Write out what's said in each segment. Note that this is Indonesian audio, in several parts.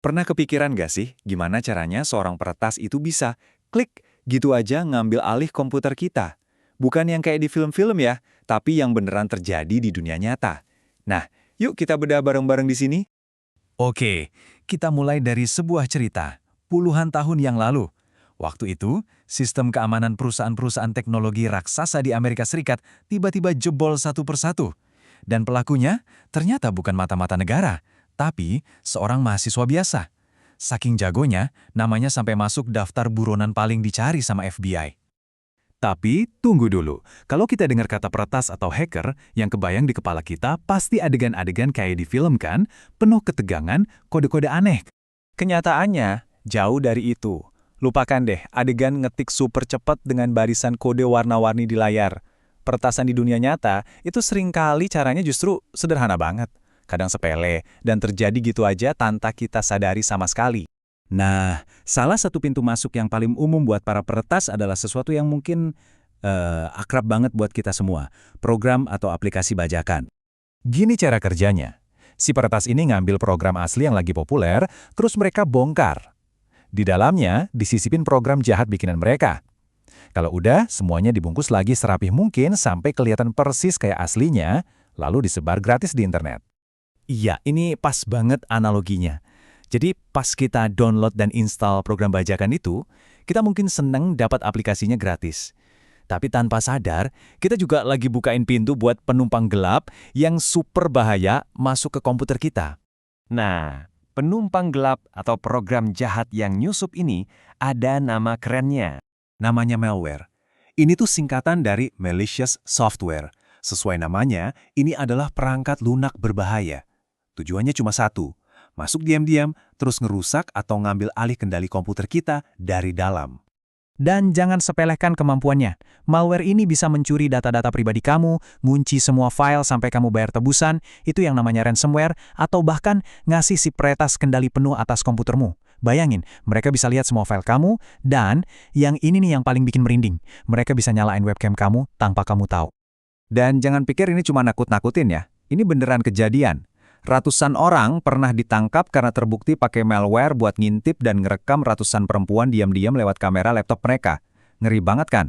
Pernah kepikiran gak sih gimana caranya seorang peretas itu bisa klik gitu aja ngambil alih komputer kita? Bukan yang kayak di film-film ya, tapi yang beneran terjadi di dunia nyata. Nah, yuk kita bedah bareng-bareng di sini. Oke, kita mulai dari sebuah cerita, puluhan tahun yang lalu. Waktu itu, sistem keamanan perusahaan-perusahaan teknologi raksasa di Amerika Serikat tiba-tiba jebol satu persatu. Dan pelakunya ternyata bukan mata-mata negara, tapi seorang mahasiswa biasa. Saking jagonya, namanya sampai masuk daftar buronan paling dicari sama FBI. Tapi, tunggu dulu. Kalau kita dengar kata peretas atau hacker, yang kebayang di kepala kita pasti adegan-adegan kayak di film kan, penuh ketegangan, kode-kode aneh. Kenyataannya, jauh dari itu. Lupakan deh adegan ngetik super cepat dengan barisan kode warna-warni di layar. Peretasan di dunia nyata, itu seringkali caranya justru sederhana banget. Kadang sepele, dan terjadi gitu aja tanpa kita sadari sama sekali. Nah, salah satu pintu masuk yang paling umum buat para peretas adalah sesuatu yang mungkin akrab banget buat kita semua, program atau aplikasi bajakan. Gini cara kerjanya. Si peretas ini ngambil program asli yang lagi populer, terus mereka bongkar. Di dalamnya, disisipin program jahat bikinan mereka. Kalau udah, semuanya dibungkus lagi serapih mungkin sampai kelihatan persis kayak aslinya, lalu disebar gratis di internet. Iya, ini pas banget analoginya. Jadi pas kita download dan install program bajakan itu, kita mungkin seneng dapat aplikasinya gratis. Tapi tanpa sadar, kita juga lagi bukain pintu buat penumpang gelap yang super bahaya masuk ke komputer kita. Nah, penumpang gelap atau program jahat yang nyusup ini ada nama kerennya. Namanya malware. Ini tuh singkatan dari malicious software. Sesuai namanya, ini adalah perangkat lunak berbahaya. Tujuannya cuma satu, masuk diam-diam, terus ngerusak atau ngambil alih kendali komputer kita dari dalam. Dan jangan sepelekan kemampuannya. Malware ini bisa mencuri data-data pribadi kamu, ngunci semua file sampai kamu bayar tebusan, itu yang namanya ransomware, atau bahkan ngasih si peretas kendali penuh atas komputermu. Bayangin, mereka bisa lihat semua file kamu, dan yang ini nih yang paling bikin merinding, mereka bisa nyalain webcam kamu tanpa kamu tahu. Dan jangan pikir ini cuma nakut-nakutin ya, ini beneran kejadian. Ratusan orang pernah ditangkap karena terbukti pakai malware buat ngintip dan ngerekam ratusan perempuan diam-diam lewat kamera laptop mereka. Ngeri banget kan?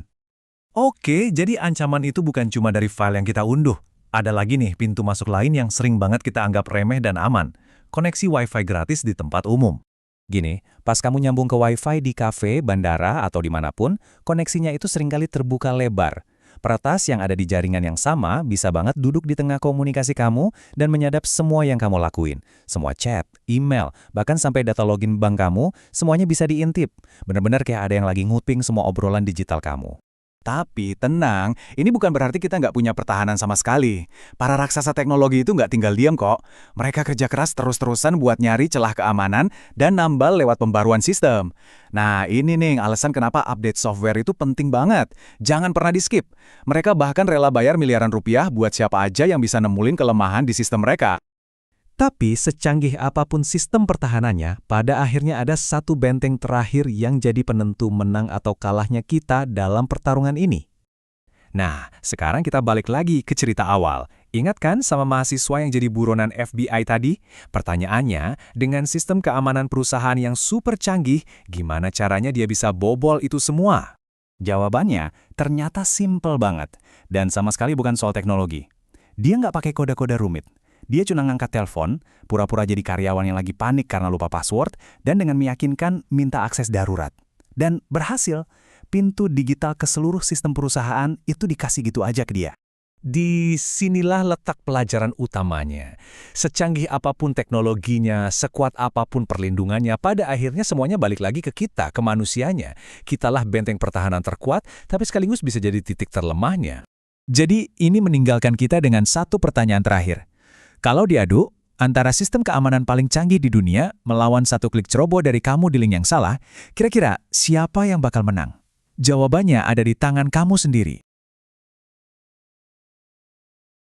Oke, jadi ancaman itu bukan cuma dari file yang kita unduh. Ada lagi nih pintu masuk lain yang sering banget kita anggap remeh dan aman. Koneksi Wi-Fi gratis di tempat umum. Gini, pas kamu nyambung ke Wi-Fi di kafe, bandara, atau dimanapun, koneksinya itu seringkali terbuka lebar. Peretas yang ada di jaringan yang sama bisa banget duduk di tengah komunikasi kamu dan menyadap semua yang kamu lakuin. Semua chat, email, bahkan sampai data login bank kamu, semuanya bisa diintip. Benar-benar kayak ada yang lagi nguping semua obrolan digital kamu. Tapi tenang, ini bukan berarti kita nggak punya pertahanan sama sekali. Para raksasa teknologi itu nggak tinggal diam kok. Mereka kerja keras terus-terusan buat nyari celah keamanan dan nambal lewat pembaruan sistem. Nah, ini nih alasan kenapa update software itu penting banget. Jangan pernah di-skip. Mereka bahkan rela bayar miliaran rupiah buat siapa aja yang bisa nemulin kelemahan di sistem mereka. Tapi secanggih apapun sistem pertahanannya, pada akhirnya ada satu benteng terakhir yang jadi penentu menang atau kalahnya kita dalam pertarungan ini. Nah, sekarang kita balik lagi ke cerita awal. Ingat kan sama mahasiswa yang jadi buronan FBI tadi? Pertanyaannya, dengan sistem keamanan perusahaan yang super canggih, gimana caranya dia bisa bobol itu semua? Jawabannya ternyata simple banget. Dan sama sekali bukan soal teknologi. Dia nggak pakai kode-kode rumit. Dia cuma ngangkat telepon, pura-pura jadi karyawan yang lagi panik karena lupa password, dan dengan meyakinkan minta akses darurat. Dan berhasil, pintu digital ke seluruh sistem perusahaan itu dikasih gitu aja ke dia. Di sinilah letak pelajaran utamanya. Secanggih apapun teknologinya, sekuat apapun perlindungannya, pada akhirnya semuanya balik lagi ke kita, ke manusianya. Kitalah benteng pertahanan terkuat, tapi sekaligus bisa jadi titik terlemahnya. Jadi, ini meninggalkan kita dengan satu pertanyaan terakhir. Kalau diadu, antara sistem keamanan paling canggih di dunia melawan satu klik ceroboh dari kamu di link yang salah, kira-kira siapa yang bakal menang? Jawabannya ada di tangan kamu sendiri.